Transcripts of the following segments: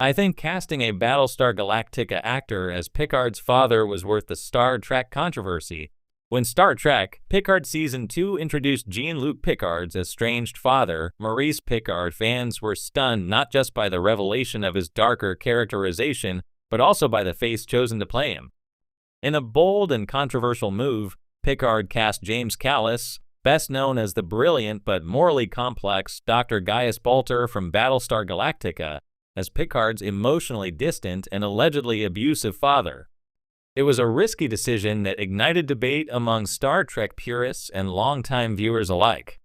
I think casting a Battlestar Galactica actor as Picard's father was worth the Star Trek controversy. When Star Trek, Picard Season 2 introduced Jean-Luc Picard's estranged father, Maurice Picard, fans were stunned not just by the revelation of his darker characterization, but also by the face chosen to play him. In a bold and controversial move, Picard cast James Callis, best known as the brilliant but morally complex Dr. Gaius Baltar from Battlestar Galactica, as Picard's emotionally distant and allegedly abusive father. It was a risky decision that ignited debate among Star Trek purists and longtime viewers alike.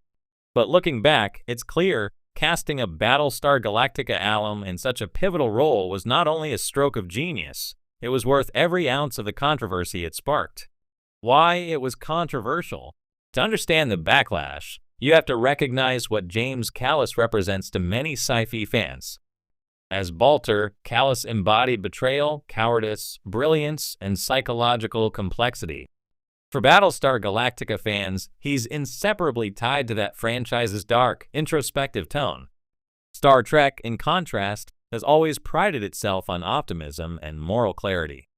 But looking back, it's clear, casting a Battlestar Galactica alum in such a pivotal role was not only a stroke of genius, it was worth every ounce of the controversy it sparked. Why it was controversial? To understand the backlash, you have to recognize what James Callis represents to many sci-fi fans. As Baltar, Callis embodied betrayal, cowardice, brilliance, and psychological complexity. For Battlestar Galactica fans, he's inseparably tied to that franchise's dark, introspective tone. Star Trek, in contrast, has always prided itself on optimism and moral clarity.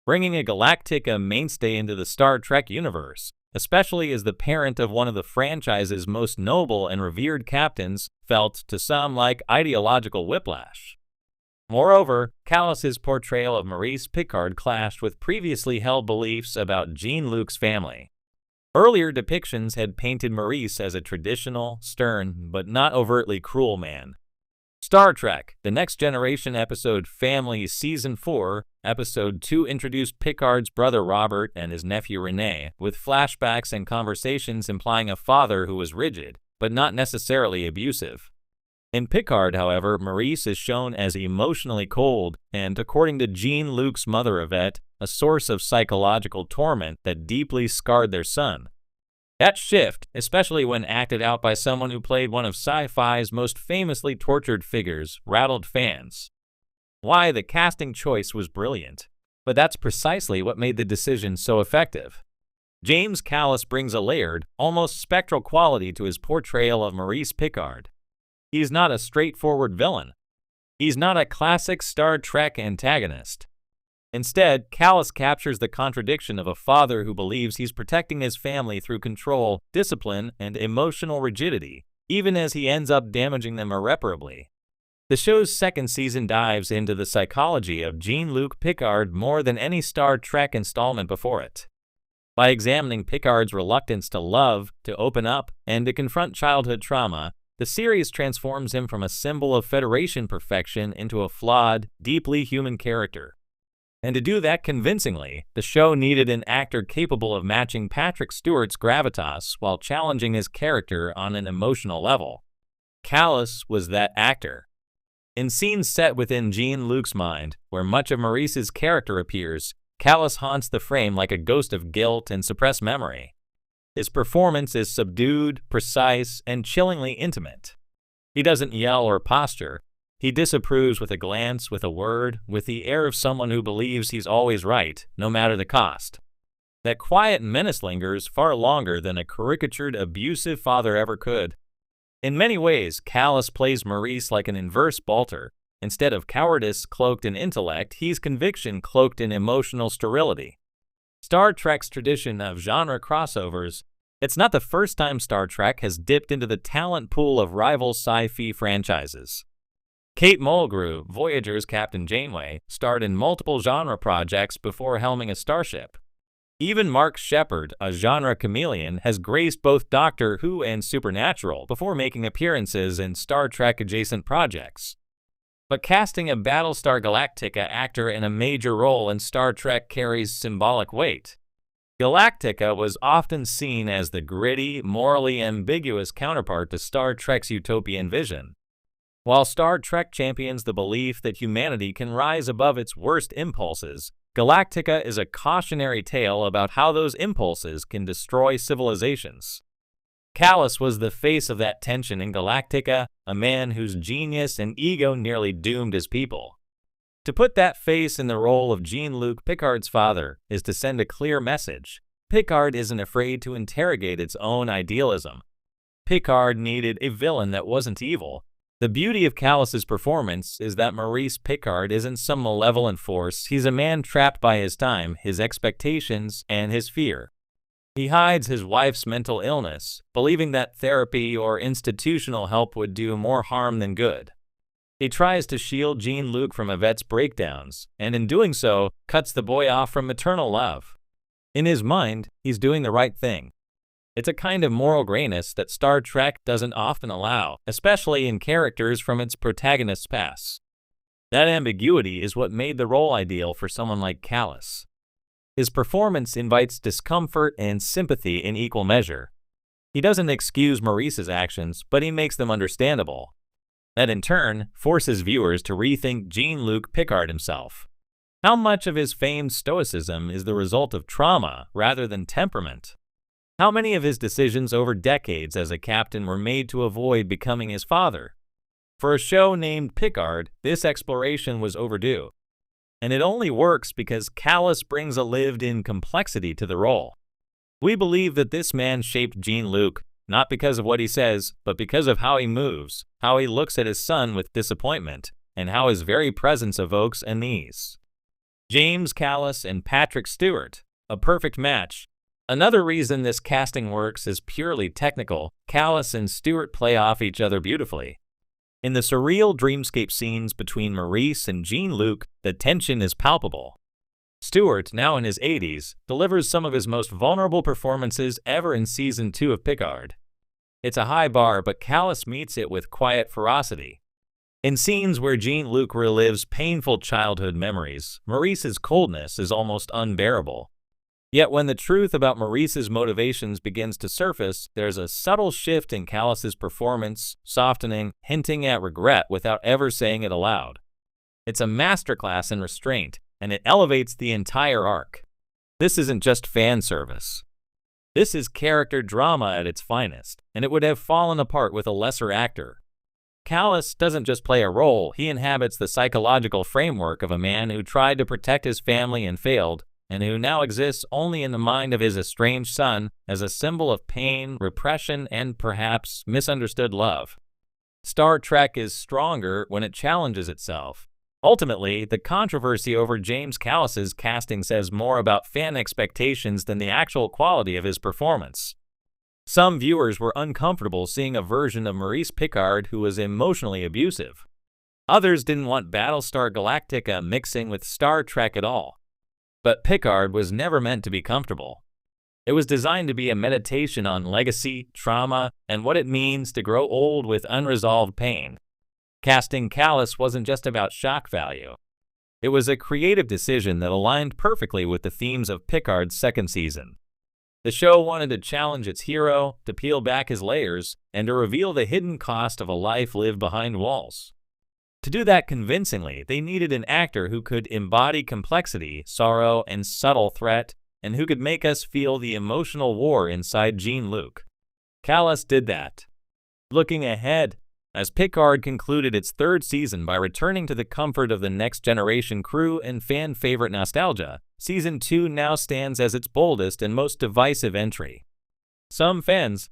Bringing a Galactica mainstay into the Star Trek universe, especially as the parent of one of the franchise's most noble and revered captains, felt to some like ideological whiplash. Moreover, Callis's portrayal of Maurice Picard clashed with previously held beliefs about Jean-Luc's family. Earlier depictions had painted Maurice as a traditional, stern, but not overtly cruel man. Star Trek: The Next Generation episode Family Season 4, Episode 2 introduced Picard's brother Robert and his nephew Rene, with flashbacks and conversations implying a father who was rigid, but not necessarily abusive. In Picard, however, Maurice is shown as emotionally cold and, according to Jean-Luc's mother Yvette, a source of psychological torment that deeply scarred their son. That shift, especially when acted out by someone who played one of sci-fi's most famously tortured figures, rattled fans. Why, the casting choice was brilliant. But that's precisely what made the decision so effective. James Callis brings a layered, almost spectral quality to his portrayal of Maurice Picard. He's not a straightforward villain. He's not a classic Star Trek antagonist. Instead, Callis captures the contradiction of a father who believes he's protecting his family through control, discipline, and emotional rigidity, even as he ends up damaging them irreparably. The show's second season dives into the psychology of Jean-Luc Picard more than any Star Trek installment before it. By examining Picard's reluctance to love, to open up, and to confront childhood trauma, the series transforms him from a symbol of Federation perfection into a flawed, deeply human character. And to do that convincingly, the show needed an actor capable of matching Patrick Stewart's gravitas while challenging his character on an emotional level. Callis was that actor. In scenes set within Jean-Luc's mind, where much of Maurice's character appears, Callis haunts the frame like a ghost of guilt and suppressed memory. His performance is subdued, precise, and chillingly intimate. He doesn't yell or posture. He disapproves with a glance, with a word, with the air of someone who believes he's always right, no matter the cost. That quiet menace lingers far longer than a caricatured, abusive father ever could. In many ways, Callis plays Maurice like an inverse Baltar. Instead of cowardice cloaked in intellect, he's conviction cloaked in emotional sterility. Star Trek's tradition of genre crossovers. It's not the first time Star Trek has dipped into the talent pool of rival sci-fi franchises. Kate Mulgrew, Voyager's Captain Janeway, starred in multiple genre projects before helming a starship. Even Mark Shepard, a genre chameleon, has graced both Doctor Who and Supernatural before making appearances in Star Trek-adjacent projects. But casting a Battlestar Galactica actor in a major role in Star Trek carries symbolic weight. Galactica was often seen as the gritty, morally ambiguous counterpart to Star Trek's utopian vision. While Star Trek champions the belief that humanity can rise above its worst impulses, Galactica is a cautionary tale about how those impulses can destroy civilizations. Callis was the face of that tension in Galactica, a man whose genius and ego nearly doomed his people. To put that face in the role of Jean-Luc Picard's father is to send a clear message. Picard isn't afraid to interrogate its own idealism. Picard needed a villain that wasn't evil, The beauty of Callus's performance is that Maurice Picard isn't some malevolent force. He's a man trapped by his time, his expectations, and his fear. He hides his wife's mental illness, believing that therapy or institutional help would do more harm than good. He tries to shield Jean-Luc from Yvette's breakdowns, and in doing so, cuts the boy off from maternal love. In his mind, he's doing the right thing. It's a kind of moral grayness that Star Trek doesn't often allow, especially in characters from its protagonist's past. That ambiguity is what made the role ideal for someone like Callus. His performance invites discomfort and sympathy in equal measure. He doesn't excuse Maurice's actions, but he makes them understandable. That in turn forces viewers to rethink Jean-Luc Picard himself. How much of his famed stoicism is the result of trauma rather than temperament? How many of his decisions over decades as a captain were made to avoid becoming his father? For a show named Picard, this exploration was overdue. And it only works because Callus brings a lived-in complexity to the role. We believe that this man shaped Jean-Luc, not because of what he says, but because of how he moves, how he looks at his son with disappointment, and how his very presence evokes unease. James Callus and Patrick Stewart, a perfect match. Another reason this casting works is purely technical. Callus and Stewart play off each other beautifully. In the surreal dreamscape scenes between Maurice and Jean-Luc, the tension is palpable. Stewart, now in his 80s, delivers some of his most vulnerable performances ever in Season 2 of Picard. It's a high bar, but Callus meets it with quiet ferocity. In scenes where Jean-Luc relives painful childhood memories, Maurice's coldness is almost unbearable. Yet when the truth about Maurice's motivations begins to surface, there's a subtle shift in Callus's performance, softening, hinting at regret without ever saying it aloud. It's a masterclass in restraint, and it elevates the entire arc. This isn't just fan service. This is character drama at its finest, and it would have fallen apart with a lesser actor. Callus doesn't just play a role, he inhabits the psychological framework of a man who tried to protect his family and failed, and who now exists only in the mind of his estranged son as a symbol of pain, repression, and perhaps misunderstood love. Star Trek is stronger when it challenges itself. Ultimately, the controversy over James Callus's casting says more about fan expectations than the actual quality of his performance. Some viewers were uncomfortable seeing a version of Maurice Picard who was emotionally abusive. Others didn't want Battlestar Galactica mixing with Star Trek at all. But Picard was never meant to be comfortable. It was designed to be a meditation on legacy, trauma, and what it means to grow old with unresolved pain. Casting Callus wasn't just about shock value. It was a creative decision that aligned perfectly with the themes of Picard's second season. The show wanted to challenge its hero, to peel back his layers, and to reveal the hidden cost of a life lived behind walls. To do that convincingly, they needed an actor who could embody complexity, sorrow, and subtle threat, and who could make us feel the emotional war inside Jean-Luc. Callus did that. Looking ahead, as Picard concluded its third season by returning to the comfort of the Next Generation crew and fan-favorite nostalgia, Season 2 now stands as its boldest and most divisive entry. Some fans,